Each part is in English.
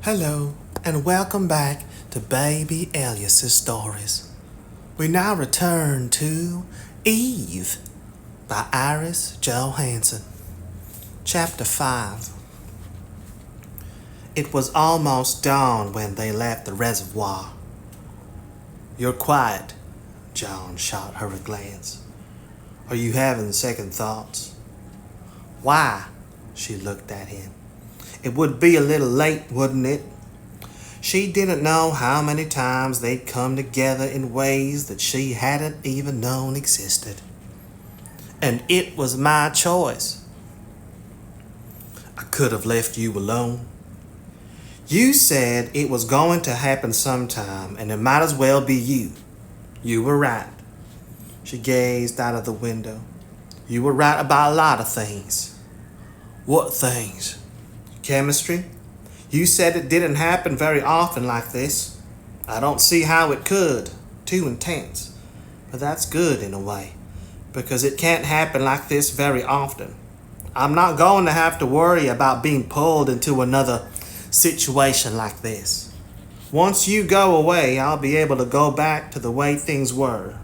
Hello, and welcome back to Baby Elias's Stories. We now return to Eve by Iris Johansen. Chapter 5. It was almost dawn when they left the reservoir. "You're quiet," John shot her a glance. "Are you having second thoughts?" "Why?" She looked at him. "It would be a little late, wouldn't it?" She didn't know how many times they'd come together in ways that she hadn't even known existed. "And it was my choice." "I could have left you alone." "You said it was going to happen sometime, and it might as well be you. You were right." She gazed out of the window. "You were right about a lot of things." "What things?" "Chemistry. You said it didn't happen very often like this. I don't see how it could. Too intense. But that's good in a way, because it can't happen like this very often. I'm not going to have to worry about being pulled into another situation like this. Once you go away, I'll be able to go back to the way things were."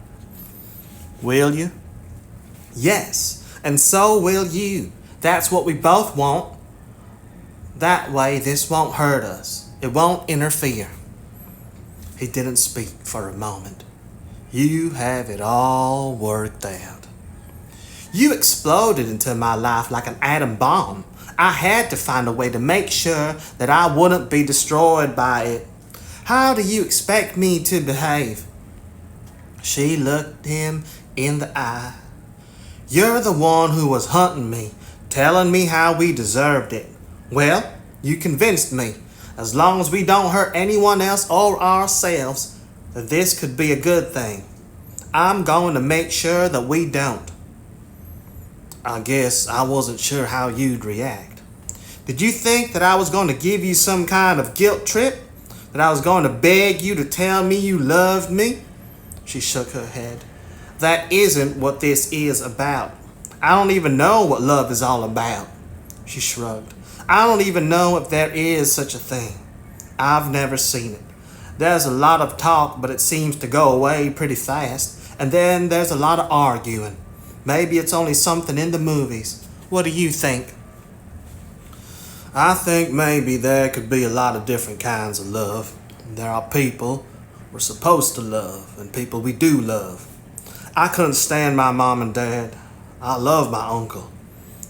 "Will you?" "Yes, and so will you. That's what we both want. That way this won't hurt us. It won't interfere." He didn't speak for a moment. "You have it all worked out." "You exploded into my life like an atom bomb. I had to find a way to make sure that I wouldn't be destroyed by it. How do you expect me to behave?" She looked him in the eye. "You're the one who was hunting me, telling me how we deserved it. Well, you convinced me, as long as we don't hurt anyone else or ourselves, that this could be a good thing. I'm going to make sure that we don't." "I guess I wasn't sure how you'd react." "Did you think that I was going to give you some kind of guilt trip? That I was going to beg you to tell me you loved me?" She shook her head. "That isn't what this is about. I don't even know what love is all about." She shrugged. "I don't even know if there is such a thing. I've never seen it. There's a lot of talk, but it seems to go away pretty fast. And then there's a lot of arguing. Maybe it's only something in the movies. What do you think?" "I think maybe there could be a lot of different kinds of love. There are people we're supposed to love and people we do love. I couldn't stand my mom and dad. I love my uncle.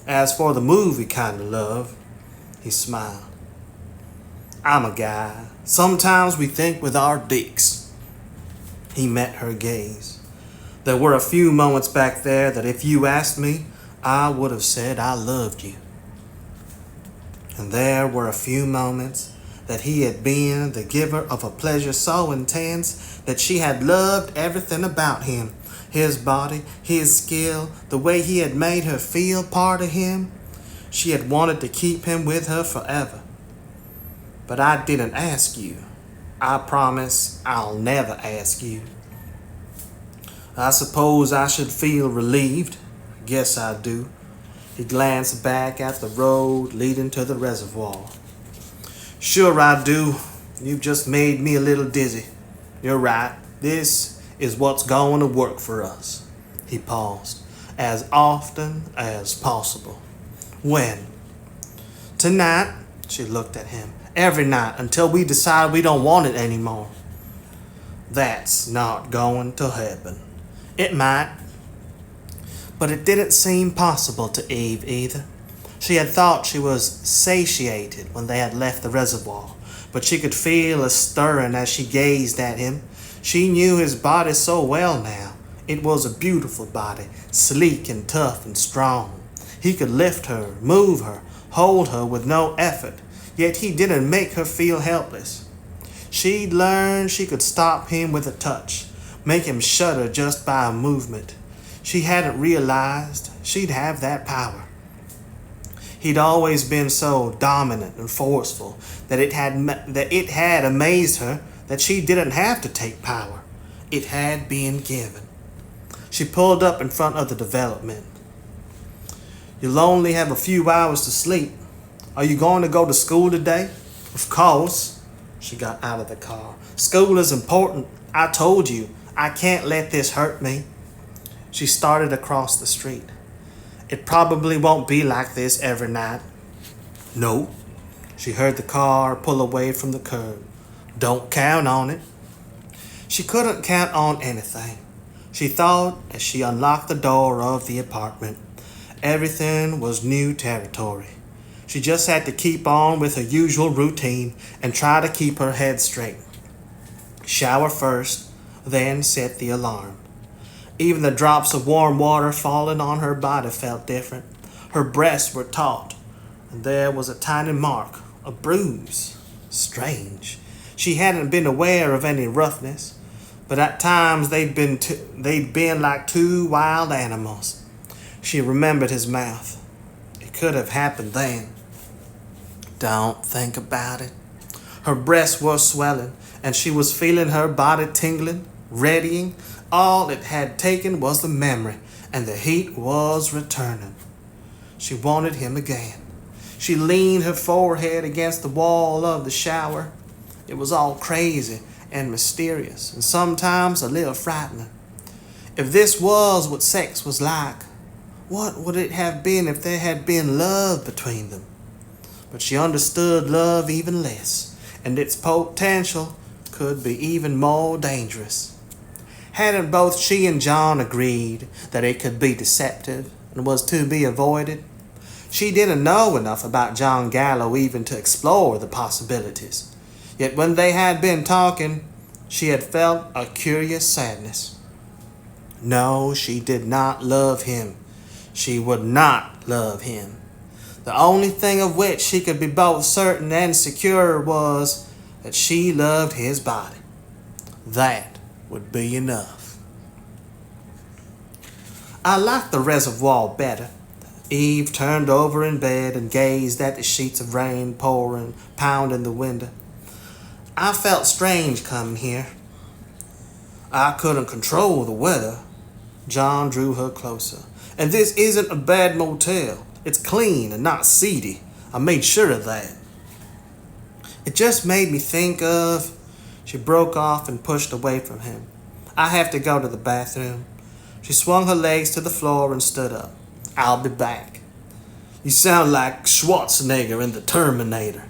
As for the movie kind of love," he smiled, "I'm a guy. Sometimes we think with our dicks." He met her gaze. "There were a few moments back there that if you asked me, I would have said I loved you." And there were a few moments that he had been the giver of a pleasure so intense that she had loved everything about him. His body, his skill, the way he had made her feel part of him. She had wanted to keep him with her forever. "But I didn't ask you. I promise I'll never ask you." "I suppose I should feel relieved. Guess I do." He glanced back at the road leading to the reservoir. "Sure I do. You've just made me a little dizzy. You're right. This is what's going to work for us." He paused. "As often as possible." "When?" "Tonight." She looked at him. "Every night until we decide we don't want it anymore." "That's not going to happen." "It might." But it didn't seem possible to Eve either. She had thought she was satiated when they had left the reservoir, but she could feel a stirring as she gazed at him. She knew his body so well now. It was a beautiful body, sleek and tough and strong. He could lift her, move her, hold her with no effort, yet he didn't make her feel helpless. She'd learned she could stop him with a touch, make him shudder just by a movement. She hadn't realized she'd have that power. He'd always been so dominant and forceful that it had amazed her that she didn't have to take power. It had been given. She pulled up in front of the development. "You'll only have a few hours to sleep. Are you going to go to school today? Of course. She got out of the car. School is important. I told you. I can't let this hurt me. She started across the street. It probably won't be like this every night. No. She heard the car pull away from the curb. Don't count on it. She couldn't count on anything. She thought as she unlocked the door of the apartment. Everything was new territory. She just had to keep on with her usual routine and try to keep her head straight. Shower first, then set the alarm. Even the drops of warm water falling on her body felt different. Her breasts were taut, and there was a tiny mark, a bruise. Strange. She hadn't been aware of any roughness, but at times they'd been like two wild animals. She remembered his mouth. It could have happened then. Don't think about it. Her breasts were swelling, and she was feeling her body tingling, readying. All it had taken was the memory, and the heat was returning. She wanted him again. She leaned her forehead against the wall of the shower. It was all crazy and mysterious, and sometimes a little frightening. If this was what sex was like, what would it have been if there had been love between them? But she understood love even less, and its potential could be even more dangerous. Hadn't both she and John agreed that it could be deceptive and was to be avoided? She didn't know enough about John Gallo even to explore the possibilities. Yet when they had been talking, she had felt a curious sadness. No, she did not love him. She would not love him. The only thing of which she could be both certain and secure was that she loved his body. That would be enough. I liked the reservoir better. Eve turned over in bed and gazed at the sheets of rain pouring, pounding the window. I felt strange coming here. I couldn't control the weather. John drew her closer. And this isn't a bad motel. It's clean and not seedy. I made sure of that. It just made me think of... She broke off and pushed away from him. I have to go to the bathroom. She swung her legs to the floor and stood up. I'll be back. You sound like Schwarzenegger in the Terminator.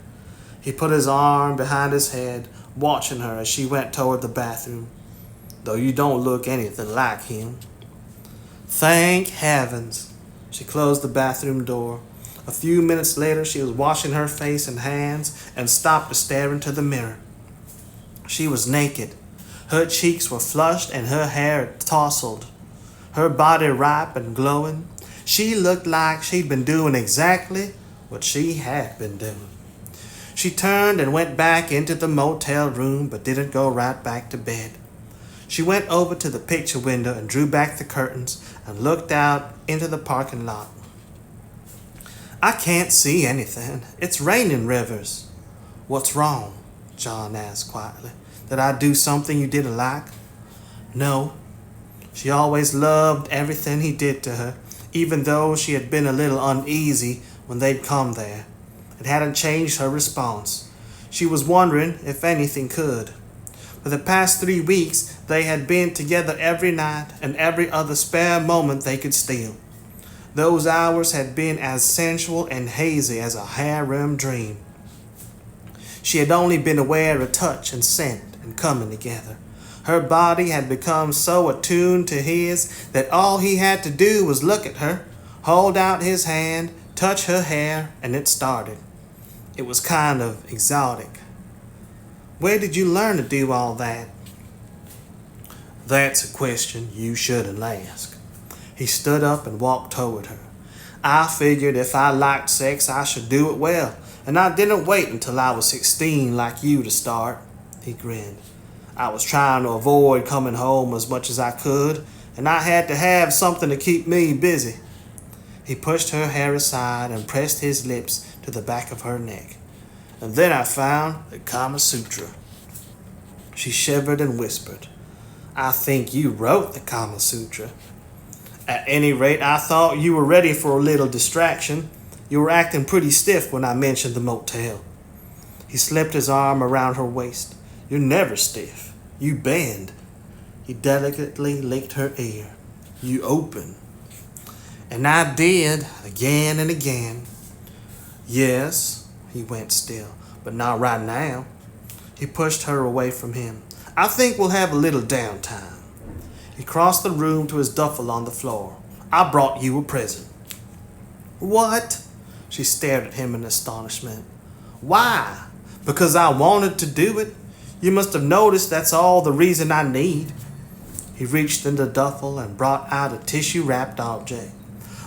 He put his arm behind his head, watching her as she went toward the bathroom. Though you don't look anything like him. Thank heavens. She closed the bathroom door. A few minutes later, she was washing her face and hands and stopped to stare into the mirror. She was naked. Her cheeks were flushed and her hair tousled. Her body ripe and glowing. She looked like she'd been doing exactly what she had been doing. She turned and went back into the motel room, but didn't go right back to bed. She went over to the picture window and drew back the curtains and looked out into the parking lot. I can't see anything. It's raining rivers. What's wrong? John asked quietly. Did I do something you didn't like? No. She always loved everything he did to her, even though she had been a little uneasy when they'd come there. It hadn't changed her response. She was wondering if anything could. For the past 3 weeks, they had been together every night and every other spare moment they could steal. Those hours had been as sensual and hazy as a harem dream. She had only been aware of touch and scent and coming together. Her body had become so attuned to his that all he had to do was look at her, hold out his hand, touch her hair, and it started. It was kind of exotic. Where did you learn to do all that? That's a question you shouldn't ask. He stood up and walked toward her. I figured if I liked sex, I should do it well, and I didn't wait until I was 16 like you to start. He grinned. I was trying to avoid coming home as much as I could, and I had to have something to keep me busy. He pushed her hair aside and pressed his lips to the back of her neck. And then I found the Kama Sutra. She shivered and whispered, I think you wrote the Kama Sutra. At any rate, I thought you were ready for a little distraction. You were acting pretty stiff when I mentioned the motel. He slipped his arm around her waist. "You're never stiff. You bend." He delicately licked her ear. "You open." And I did, again and again. "Yes," he went still, "but not right now." He pushed her away from him. "I think we'll have a little downtime." He crossed the room to his duffel on the floor. "I brought you a present." "What?" She stared at him in astonishment. "Why? Because I wanted to do it. You must have noticed that's all the reason I need." He reached in the duffel and brought out a tissue-wrapped object.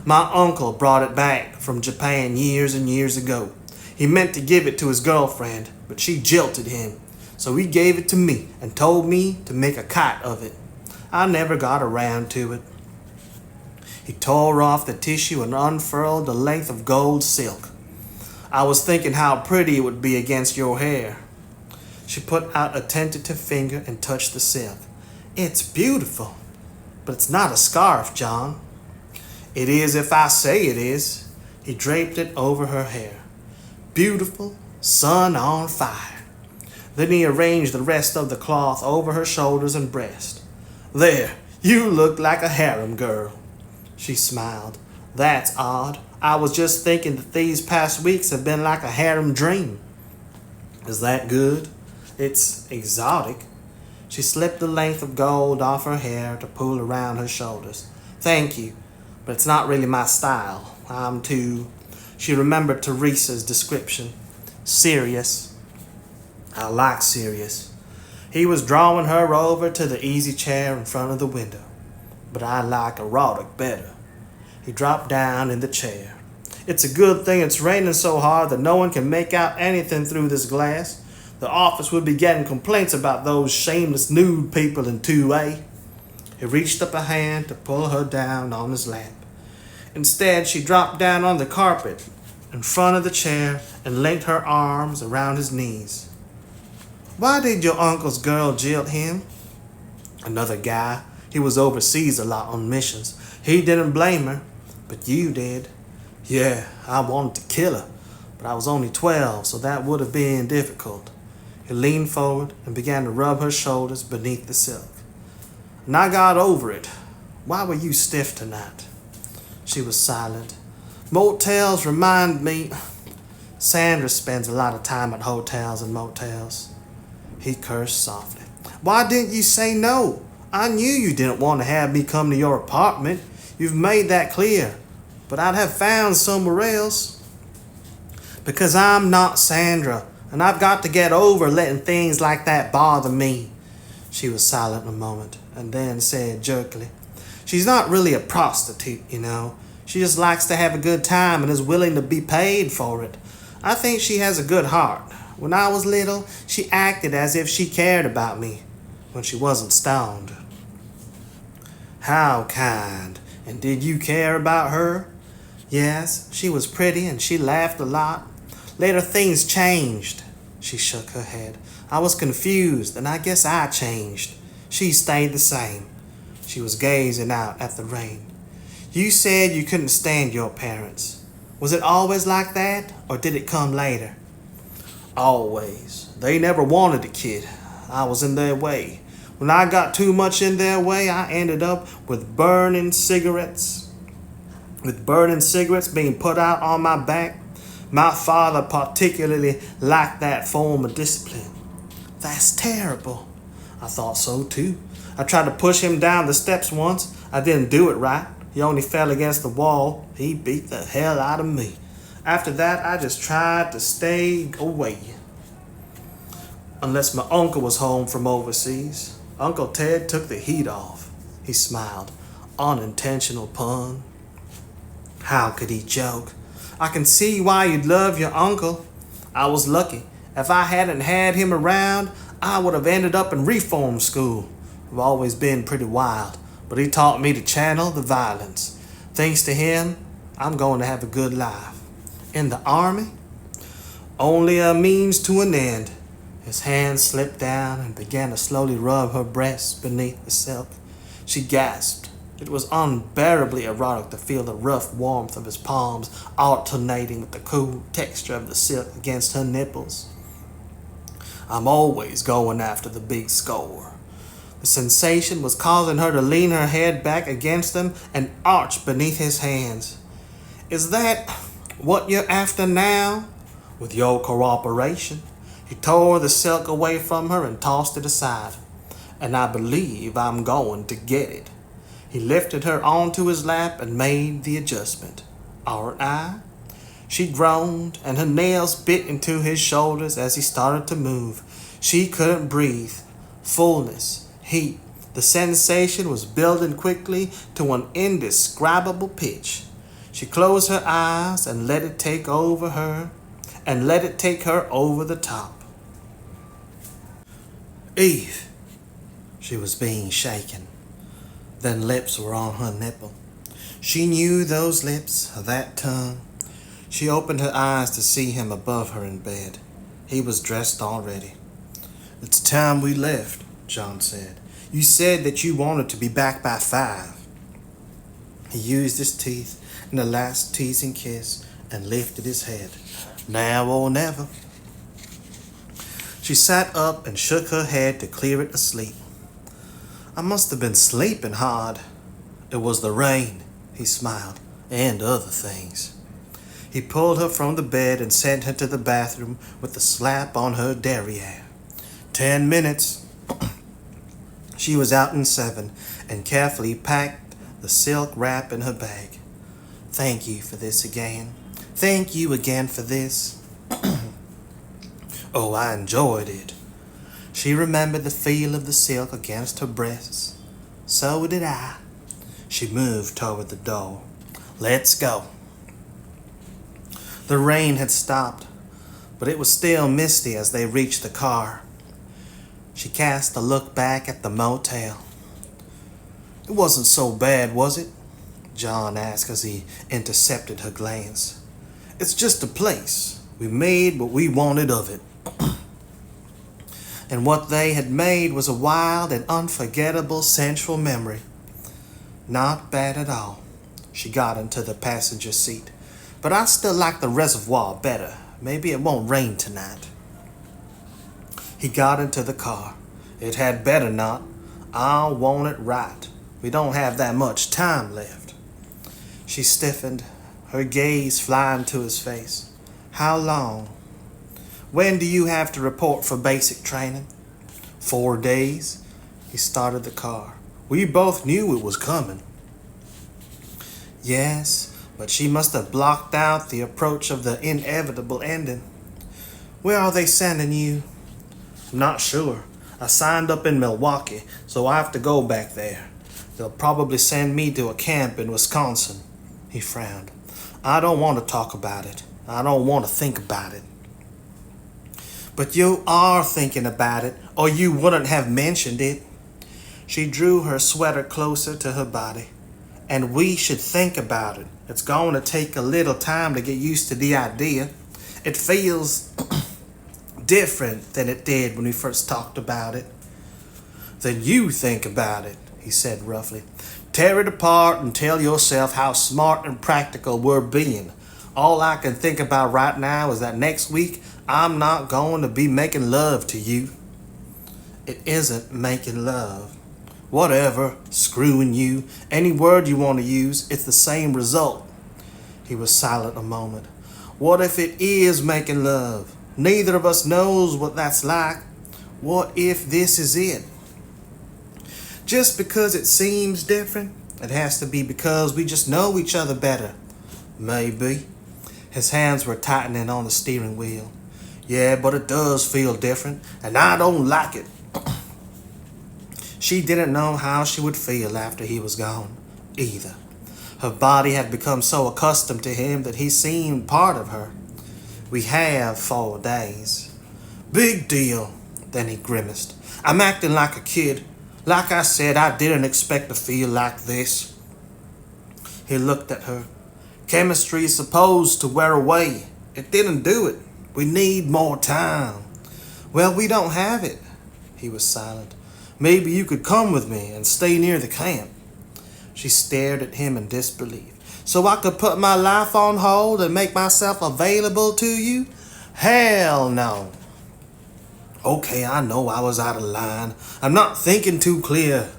"My uncle brought it back from Japan years and years ago. He meant to give it to his girlfriend, but she jilted him. So he gave it to me and told me to make a kite of it. I never got around to it." He tore off the tissue and unfurled the length of gold silk. "I was thinking how pretty it would be against your hair." She put out a tentative finger and touched the silk. "It's beautiful, but it's not a scarf, John." "It is if I say it is." He draped it over her hair. "Beautiful, sun on fire." Then he arranged the rest of the cloth over her shoulders and breast. "There, you look like a harem girl." She smiled. "That's odd. I was just thinking that these past weeks have been like a harem dream." "Is that good?" "It's exotic." She slipped the length of gold off her hair to pull around her shoulders. "Thank you, but it's not really my style. I'm too..." She remembered Teresa's description. "Serious." "I like serious." He was drawing her over to the easy chair in front of the window. "But I like erotic better." He dropped down in the chair. "It's a good thing it's raining so hard that no one can make out anything through this glass. The office would be getting complaints about those shameless nude people in 2A. He reached up a hand to pull her down on his lap. Instead, she dropped down on the carpet in front of the chair and linked her arms around his knees. "Why did your uncle's girl jilt him?" "Another guy. He was overseas a lot on missions. He didn't blame her, but you did." "Yeah, I wanted to kill her, but I was only 12, so that would have been difficult." He leaned forward and began to rub her shoulders beneath the silk. "And I got over it. Why were you stiff tonight?" She was silent. "Motels remind me..." "Sandra spends a lot of time at hotels and motels." He cursed softly. "Why didn't you say no? I knew you didn't want to have me come to your apartment. You've made that clear. But I'd have found somewhere else." "Because I'm not Sandra, and I've got to get over letting things like that bother me." She was silent a moment, and then said jerkily, "She's not really a prostitute, you know. She just likes to have a good time and is willing to be paid for it. I think she has a good heart. When I was little, she acted as if she cared about me, when she wasn't stoned." "How kind. And did you care about her?" "Yes, she was pretty and she laughed a lot. Later things changed." She shook her head. "I was confused and I guess I changed. She stayed the same." She was gazing out at the rain. "You said you couldn't stand your parents. Was it always like that, or did it come later?" "Always. They never wanted a kid. I was in their way. When I got too much in their way, I ended up with burning cigarettes being put out on my back. My father particularly liked that form of discipline." "That's terrible." "I thought so too. I tried to push him down the steps once. I didn't do it right. He only fell against the wall. He beat the hell out of me. After that, I just tried to stay away. Unless my uncle was home from overseas. Uncle Ted took the heat off." He smiled. "Unintentional pun." How could he joke? "I can see why you'd love your uncle. I was lucky. If I hadn't had him around, I would have ended up in reform school. I've always been pretty wild, but he taught me to channel the violence. Thanks to him, I'm going to have a good life." "In the army?" "Only a means to an end." His hand slipped down and began to slowly rub her breasts beneath the silk. She gasped. It was unbearably erotic to feel the rough warmth of his palms alternating with the cool texture of the silk against her nipples. I'm always going after the big score. The sensation was causing her to lean her head back against him and arch beneath his hands. Is that what you're after now? With your cooperation. He tore the silk away from her and tossed it aside. And I believe I'm going to get it. He lifted her onto his lap and made the adjustment. Aren't I? She groaned, and her nails bit into his shoulders as he started to move. She couldn't breathe. Fullness, heat, the sensation was building quickly to an indescribable pitch. She closed her eyes and let it take over her, and let it take her over the top. Eve. She was being shaken. Then lips were on her nipple. She knew those lips, that tongue. She opened her eyes to see him above her in bed. He was dressed already. It's time we left, John said. You said that you wanted to be back by 5. He used his teeth in a last teasing kiss and lifted his head. Now or never. She sat up and shook her head to clear it asleep. I must have been sleeping hard. It was the rain, he smiled, and other things. He pulled her from the bed and sent her to the bathroom with a slap on her derriere. 10 minutes. She was out in 7 and carefully packed the silk wrap in her bag. Thank you for this again. Thank you again for this. Oh, I enjoyed it. She remembered the feel of the silk against her breasts. So did I. She moved toward the door. Let's go. The rain had stopped, but it was still misty as they reached the car. She cast a look back at the motel. It wasn't so bad, was it? John asked as he intercepted her glance. It's just a place. We made what we wanted of it. And what they had made was a wild and unforgettable sensual memory. Not bad at all. She got into the passenger seat. But I still like the reservoir better. Maybe it won't rain tonight. He got into the car. It had better not. I want it right. We don't have that much time left. She stiffened, her gaze flying to his face. How long? When do you have to report for basic training? 4 days. He started the car. We both knew it was coming. Yes, but she must have blocked out the approach of the inevitable ending. Where are they sending you? I'm not sure. I signed up in Milwaukee, so I have to go back there. They'll probably send me to a camp in Wisconsin. He frowned. I don't want to talk about it. I don't want to think about it. But you are thinking about it, or you wouldn't have mentioned it. She drew her sweater closer to her body. And we should think about it. It's going to take a little time to get used to the idea. It feels different than it did when we first talked about it. Then you think about it, he said roughly. Tear it apart and tell yourself how smart and practical we're being. All I can think about right now is that next week I'm not going to be making love to you. It isn't making love. Whatever, screwing you, any word you want to use, it's the same result. He was silent a moment. What if it is making love? Neither of us knows what that's like. What if this is it? Just because it seems different, it has to be because we just know each other better. Maybe. His hands were tightening on the steering wheel. Yeah, but it does feel different, and I don't like it. She didn't know how she would feel after he was gone, either. Her body had become so accustomed to him that he seemed part of her. We have 4 days. Big deal. Then he grimaced. I'm acting like a kid. Like I said, I didn't expect to feel like this. He looked at her. Chemistry is supposed to wear away. It didn't do it. We need more time. Well, we don't have it. He was silent. Maybe you could come with me and stay near the camp. She stared at him in disbelief. So I could put my life on hold and make myself available to you? Hell no. Okay, I know I was out of line. I'm not thinking too clear.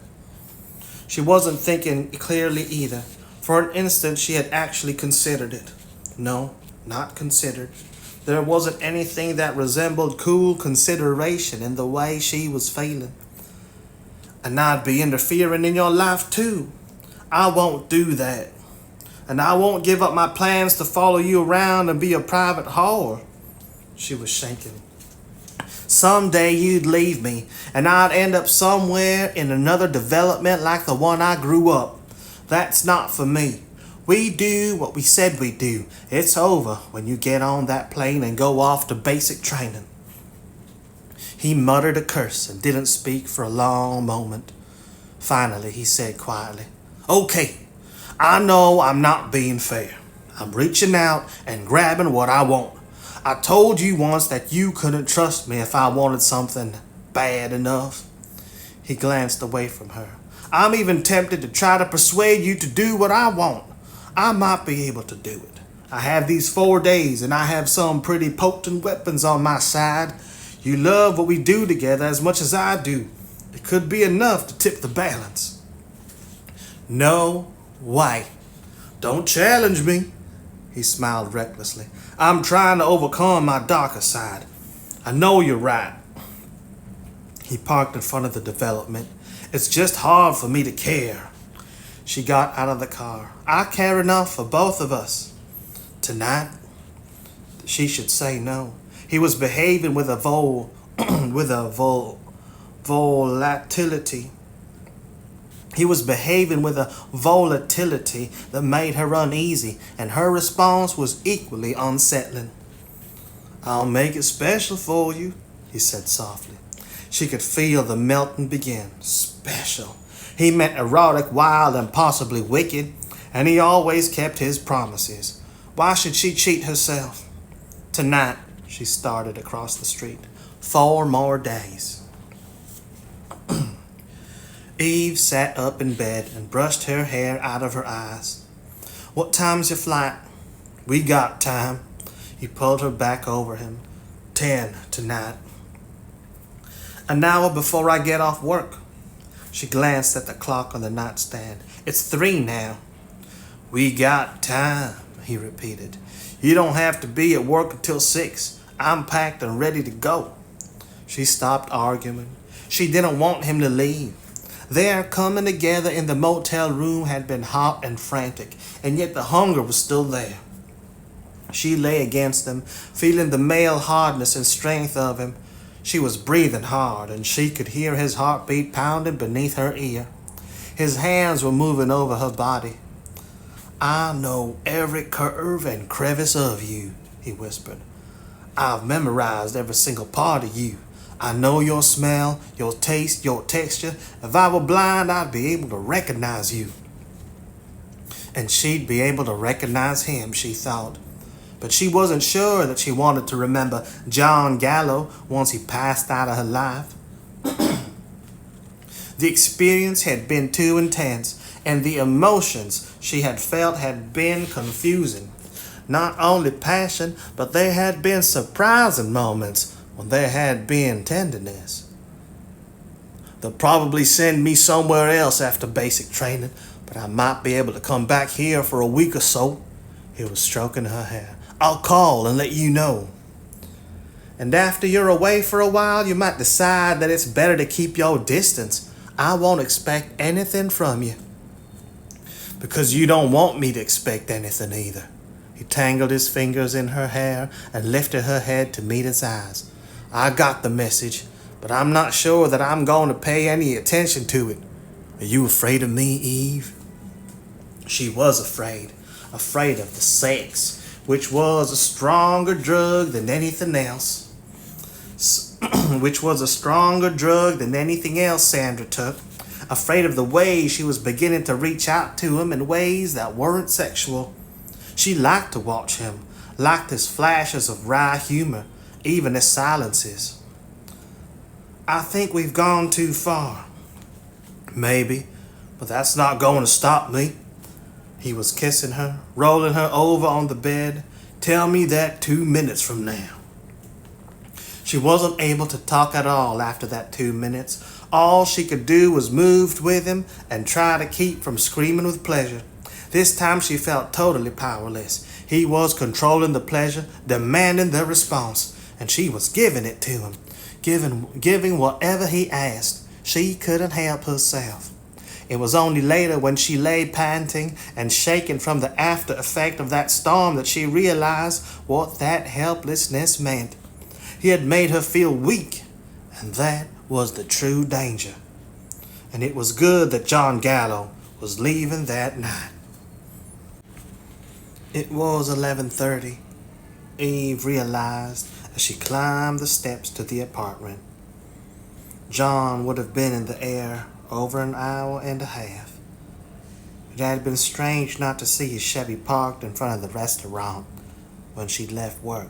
She wasn't thinking clearly either. For an instant, she had actually considered it. No, not considered. There wasn't anything that resembled cool consideration in the way she was feeling. And I'd be interfering in your life too. I won't do that. And I won't give up my plans to follow you around and be a private whore. She was shaking. Someday you'd leave me, and I'd end up somewhere in another development like the one I grew up. That's not for me. We do what we said we'd do. It's over when you get on that plane and go off to basic training. He muttered a curse and didn't speak for a long moment. Finally, he said quietly, Okay, I know I'm not being fair. I'm reaching out and grabbing what I want. I told you once that you couldn't trust me if I wanted something bad enough. He glanced away from her. I'm even tempted to try to persuade you to do what I want. I might be able to do it. I have these 4 days and I have some pretty potent weapons on my side. You love what we do together as much as I do. It could be enough to tip the balance. No way. Don't challenge me. He smiled recklessly. I'm trying to overcome my darker side. I know you're right. He parked in front of the development. It's just hard for me to care. She got out of the car. I care enough for both of us. Tonight, she should say no. He was behaving with a volatility. He was behaving with a volatility that made her uneasy, and her response was equally unsettling. I'll make it special for you, he said softly. She could feel the melting begin. Special. He meant erotic, wild, and possibly wicked, and he always kept his promises. Why should she cheat herself? Tonight, she started across the street. 4 more days. Eve sat up in bed and brushed her hair out of her eyes. What time's your flight? We got time. He pulled her back over him. 10 tonight. An hour before I get off work. She glanced at the clock on the nightstand. It's 3 now. We got time, he repeated. You don't have to be at work until 6. I'm packed and ready to go. She stopped arguing. She didn't want him to leave. Their coming together in the motel room had been hot and frantic, and yet the hunger was still there. She lay against him, feeling the male hardness and strength of him. She was breathing hard, and she could hear his heartbeat pounding beneath her ear. His hands were moving over her body. I know every curve and crevice of you, he whispered. I've memorized every single part of you. I know your smell, your taste, your texture. If I were blind, I'd be able to recognize you. And she'd be able to recognize him, she thought. But she wasn't sure that she wanted to remember John Gallo once he passed out of her life. The experience had been too intense, and the emotions she had felt had been confusing. Not only passion, but there had been surprising moments when there had been tenderness. They'll probably send me somewhere else after basic training, but I might be able to come back here for a week or so. He was stroking her hair. I'll call and let you know. And after you're away for a while, you might decide that it's better to keep your distance. I won't expect anything from you. Because you don't want me to expect anything either. He tangled his fingers in her hair and lifted her head to meet his eyes. I got the message, but I'm not sure that I'm going to pay any attention to it. Are you afraid of me, Eve? She was afraid of the sex, which was a stronger drug than anything else. Sandra took. Afraid of the way she was beginning to reach out to him in ways that weren't sexual. She liked to watch him, liked his flashes of wry humor, even his silences. I think we've gone too far. Maybe, but that's not going to stop me. He was kissing her, rolling her over on the bed. Tell me that 2 minutes from now. She wasn't able to talk at all after that 2 minutes. All she could do was move with him and try to keep from screaming with pleasure. This time she felt totally powerless. He was controlling the pleasure, demanding the response, and she was giving it to him, giving whatever he asked. She couldn't help herself. It was only later when she lay panting and shaking from the after effect of that storm that she realized what that helplessness meant. He had made her feel weak, and that was the true danger. And it was good that John Gallo was leaving that night. It was 11:30, Eve realized as she climbed the steps to the apartment. John would have been in the air over an hour and a half. It had been strange not to see his Chevy parked in front of the restaurant when she'd left work.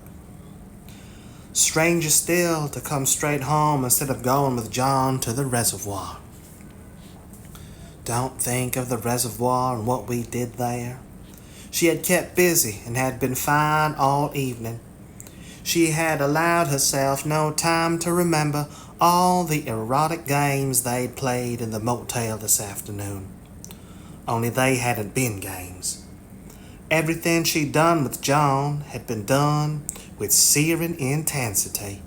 Stranger still to come straight home instead of going with John to the reservoir. Don't think of the reservoir and what we did there. She had kept busy and had been fine all evening. She had allowed herself no time to remember all the erotic games they'd played in the motel this afternoon. Only they hadn't been games. Everything she'd done with John had been done with searing intensity.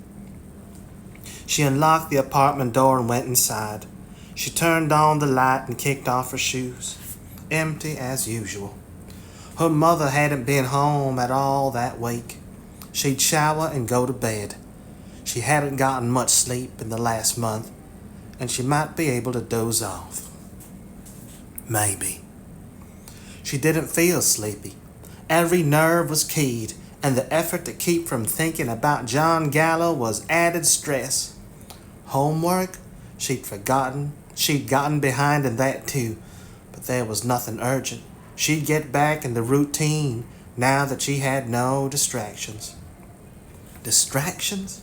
She unlocked the apartment door and went inside. She turned on the light and kicked off her shoes. Empty as usual. Her mother hadn't been home at all that week. She'd shower and go to bed. She hadn't gotten much sleep in the last month, and she might be able to doze off. Maybe. She didn't feel sleepy. Every nerve was keyed, and the effort to keep from thinking about John Gallo was added stress. Homework? She'd forgotten. She'd gotten behind in that too, but there was nothing urgent. She'd get back in the routine now that she had no distractions. Distractions?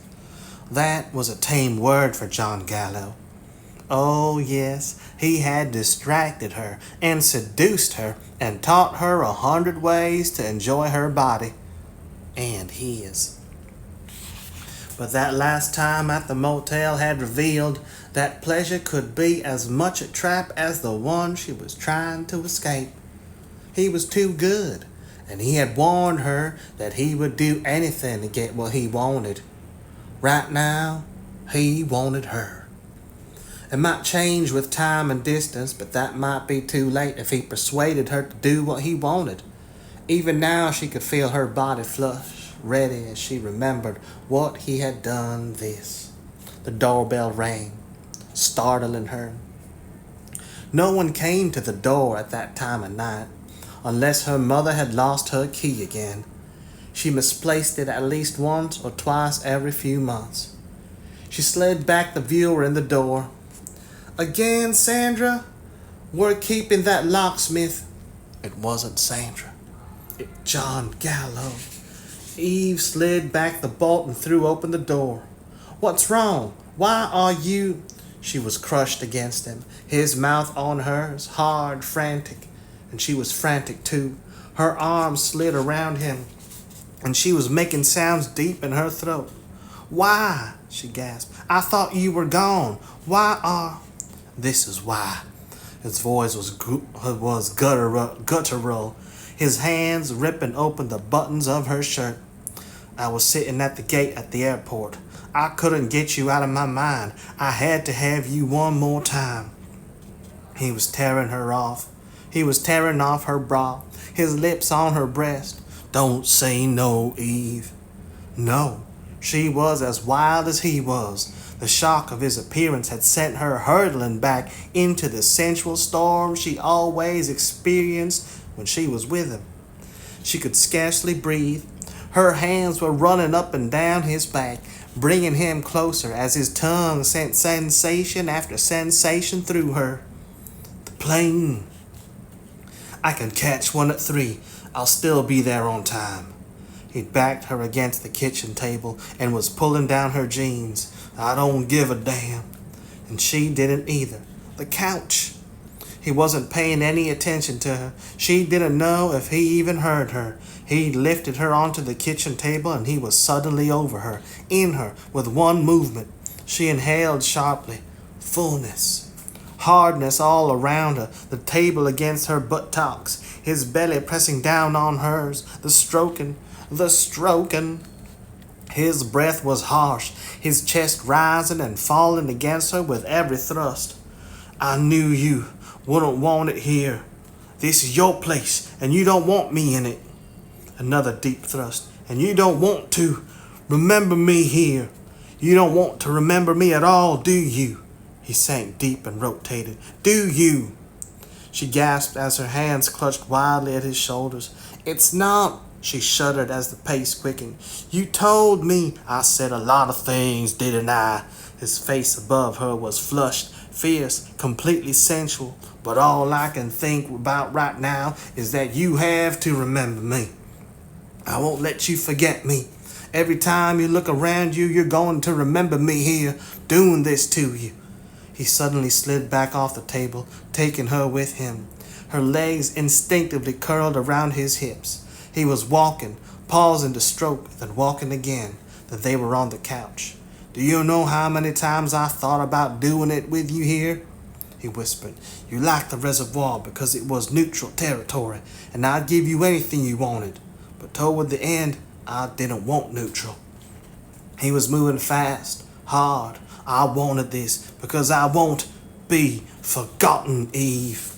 That was a tame word for John Gallo. Oh yes, he had distracted her and seduced her and taught her 100 ways to enjoy her body and his. But that last time at the motel had revealed that pleasure could be as much a trap as the one she was trying to escape. He was too good, and he had warned her that he would do anything to get what he wanted. Right now, he wanted her. It might change with time and distance, but that might be too late if he persuaded her to do what he wanted. Even now she could feel her body flush, ready as she remembered what he had done this. The doorbell rang, startling her. No one came to the door at that time of night, unless her mother had lost her key again. She misplaced it at least once or twice every few months. She slid back the viewer in the door. Again, Sandra? We're keeping that locksmith. It wasn't Sandra. It John Gallo. Eve slid back the bolt and threw open the door. What's wrong? Why are you... She was crushed against him, his mouth on hers, hard, frantic. And she was frantic too. Her arms slid around him, and she was making sounds deep in her throat. Why? She gasped. I thought you were gone. Why are... This is why. His voice was guttural, his hands ripping open the buttons of her shirt. I was sitting at the gate at the airport. I couldn't get you out of my mind. I had to have you one more time. He was tearing her off. He was tearing off her bra, his lips on her breast. Don't say no, Eve. No, she was as wild as he was. The shock of his appearance had sent her hurtling back into the sensual storm she always experienced when she was with him. She could scarcely breathe. Her hands were running up and down his back, bringing him closer as his tongue sent sensation after sensation through her. The plane. I can catch one at 3. I'll still be there on time. He'd backed her against the kitchen table and was pulling down her jeans. I don't give a damn. And she didn't either. The couch. He wasn't paying any attention to her. She didn't know if he even heard her. He lifted her onto the kitchen table and he was suddenly over her, in her, with one movement. She inhaled sharply. Fullness. Hardness all around her, the table against her buttocks, his belly pressing down on hers, the stroking. His breath was harsh, his chest rising and falling against her with every thrust. I knew you wouldn't want it here. This is your place, and you don't want me in it. Another deep thrust. And you don't want to remember me here. You don't want to remember me at all, do you? He sank deep and rotated. Do you? She gasped as her hands clutched wildly at his shoulders. It's not. She shuddered as the pace quickened. You told me. I said a lot of things, didn't I? His face above her was flushed, fierce, completely sensual. But all I can think about right now is that you have to remember me. I won't let you forget me. Every time you look around you, you're going to remember me here, doing this to you. He suddenly slid back off the table, taking her with him. Her legs instinctively curled around his hips. He was walking, pausing to stroke, then walking again. Then they were on the couch. Do you know how many times I thought about doing it with you here? He whispered. You liked the reservoir because it was neutral territory, and I'd give you anything you wanted. But toward the end, I didn't want neutral. He was moving fast, hard. I wanted this because I won't be forgotten, Eve.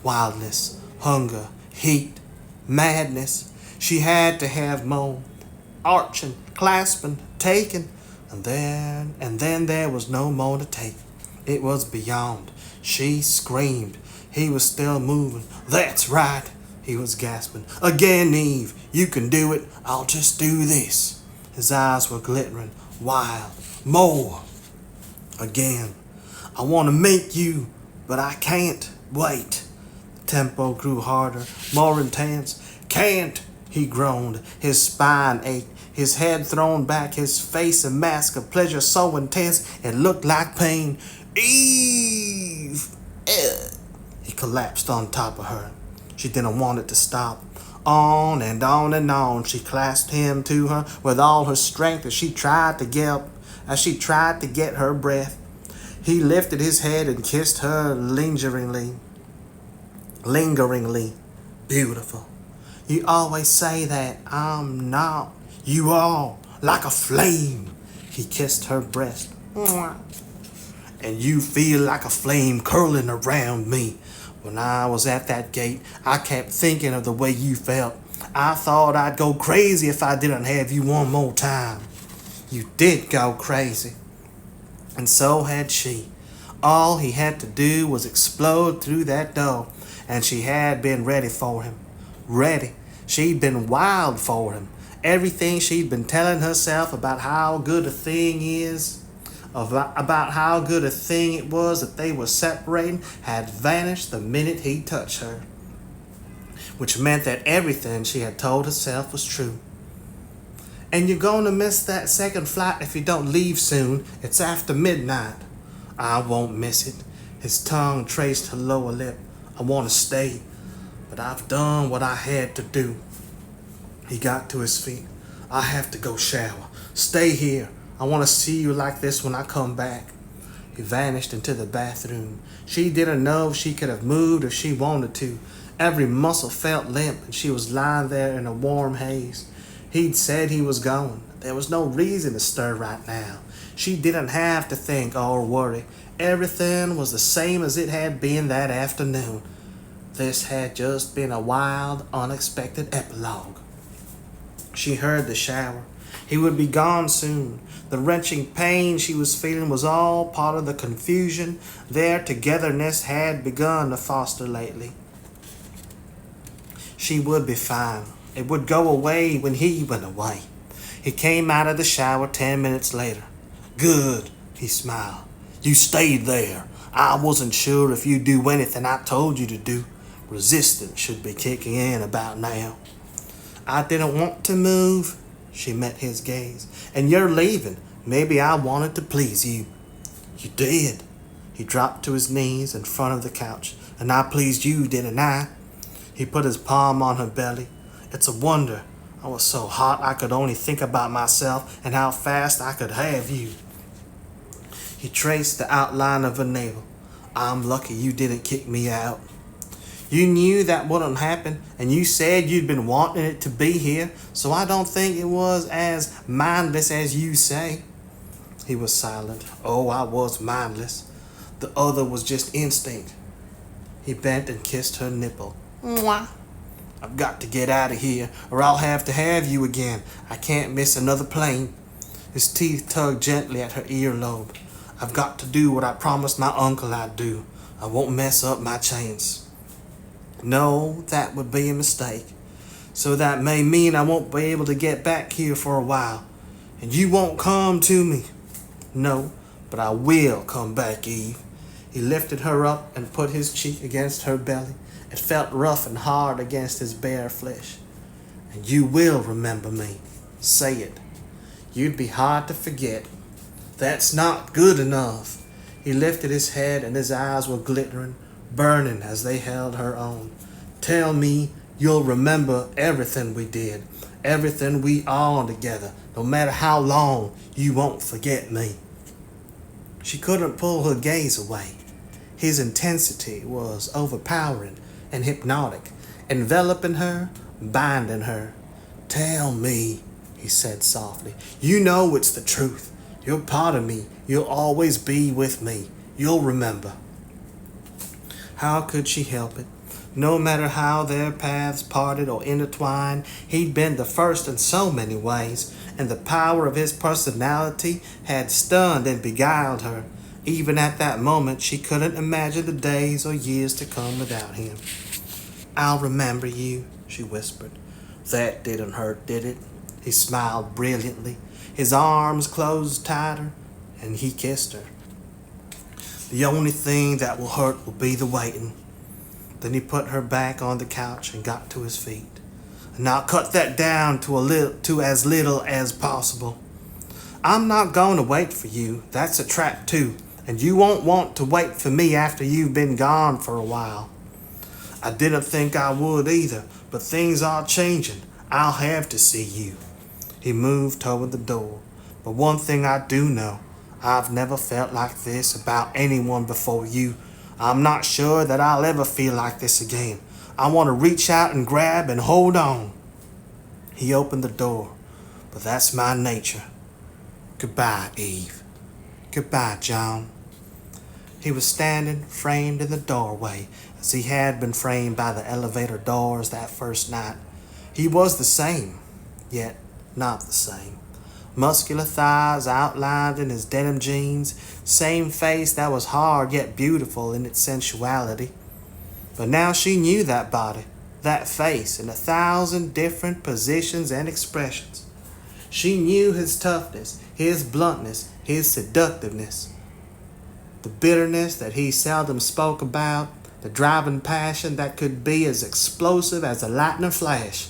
Wildness, hunger, heat, madness. She had to have more. Arching, clasping, taking. And then there was no more to take. It was beyond. She screamed. He was still moving. That's right. He was gasping. Again, Eve. You can do it. I'll just do this. His eyes were glittering. Wild. More. Again. I want to make you, but I can't. Wait. The tempo grew harder, more intense. Can't, he groaned. His spine ached. His head thrown back, his face a mask of pleasure so intense it looked like pain. Eve! He collapsed on top of her. She didn't want it to stop. On and on and on, she clasped him to her with all her strength as she tried to get her breath. He lifted his head and kissed her lingeringly. Beautiful. You always say that. I'm not. You are like a flame. He kissed her breast. And you feel like a flame curling around me. When I was at that gate, I kept thinking of the way you felt. I thought I'd go crazy if I didn't have you one more time. You did go crazy. And so had she. All he had to do was explode through that door, and she had been ready for him. Ready. She'd been wild for him. Everything she'd been telling herself about how good a thing about how good a thing it was that they were separating had vanished the minute he touched her. Which meant that everything she had told herself was true. And you're going to miss that second flight if you don't leave soon. It's after midnight. I won't miss it. His tongue traced her lower lip. I want to stay, but I've done what I had to do. He got to his feet. I have to go shower. Stay here. I want to see you like this when I come back. He vanished into the bathroom. She didn't know if she could have moved if she wanted to. Every muscle felt limp, and she was lying there in a warm haze. He'd said he was going. There was no reason to stir right now. She didn't have to think or worry. Everything was the same as it had been that afternoon. This had just been a wild, unexpected epilogue. She heard the shower. He would be gone soon. The wrenching pain she was feeling was all part of the confusion their togetherness had begun to foster lately. She would be fine. It would go away when he went away. He came out of the shower 10 minutes later. Good, he smiled. You stayed there. I wasn't sure if you'd do anything I told you to do. Resistance should be kicking in about now. I didn't want to move. She met his gaze. And you're leaving. Maybe I wanted to please you. You did. He dropped to his knees in front of the couch. And I pleased you, didn't I? He put his palm on her belly. It's a wonder I was so hot I could only think about myself and how fast I could have you. He traced the outline of her navel. I'm lucky you didn't kick me out. You knew that wouldn't happen, and you said you'd been wanting it to be here, so I don't think it was as mindless as you say. He was silent. Oh, I was mindless. The other was just instinct. He bent and kissed her nipple. Mwah. I've got to get out of here, or I'll have to have you again. I can't miss another plane. His teeth tugged gently at her earlobe. I've got to do what I promised my uncle I'd do. I won't mess up my chance. No, that would be a mistake. So that may mean I won't be able to get back here for a while. And you won't come to me. No, but I will come back, Eve. He lifted her up and put his cheek against her belly. It felt rough and hard against his bare flesh. And you will remember me. Say it. You'd be hard to forget. That's not good enough. He lifted his head and his eyes were glittering, burning as they held her own. Tell me you'll remember everything we did, everything we are together. No matter how long, you won't forget me. She couldn't pull her gaze away. His intensity was overpowering and hypnotic, enveloping her, binding her. Tell me, he said softly. You know it's the truth. You're part of me. You'll always be with me. You'll remember. How could she help it? No matter how their paths parted or intertwined, he'd been the first in so many ways, and the power of his personality had stunned and beguiled her. Even at that moment, she couldn't imagine the days or years to come without him. I'll remember you, she whispered. That didn't hurt, did it? He smiled brilliantly. His arms closed tighter, and he kissed her. The only thing that will hurt will be the waiting. Then he put her back on the couch and got to his feet. Now cut that down to as little as possible. I'm not going to wait for you. That's a trap too. And you won't want to wait for me after you've been gone for a while. I didn't think I would either, but things are changing. I'll have to see you. He moved toward the door. But one thing I do know, I've never felt like this about anyone before you. I'm not sure that I'll ever feel like this again. I want to reach out and grab and hold on. He opened the door, but that's my nature. Goodbye, Eve. Goodbye, John. He was standing framed in the doorway as he had been framed by the elevator doors that first night. He was the same, yet not the same. Muscular thighs outlined in his denim jeans, same face that was hard yet beautiful in its sensuality. But now she knew that body, that face in 1,000 different positions and expressions. She knew his toughness, his bluntness, his seductiveness. The bitterness that he seldom spoke about, the driving passion that could be as explosive as a lightning flash.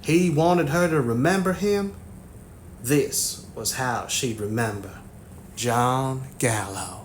He wanted her to remember him. This was how she'd remember John Gallo.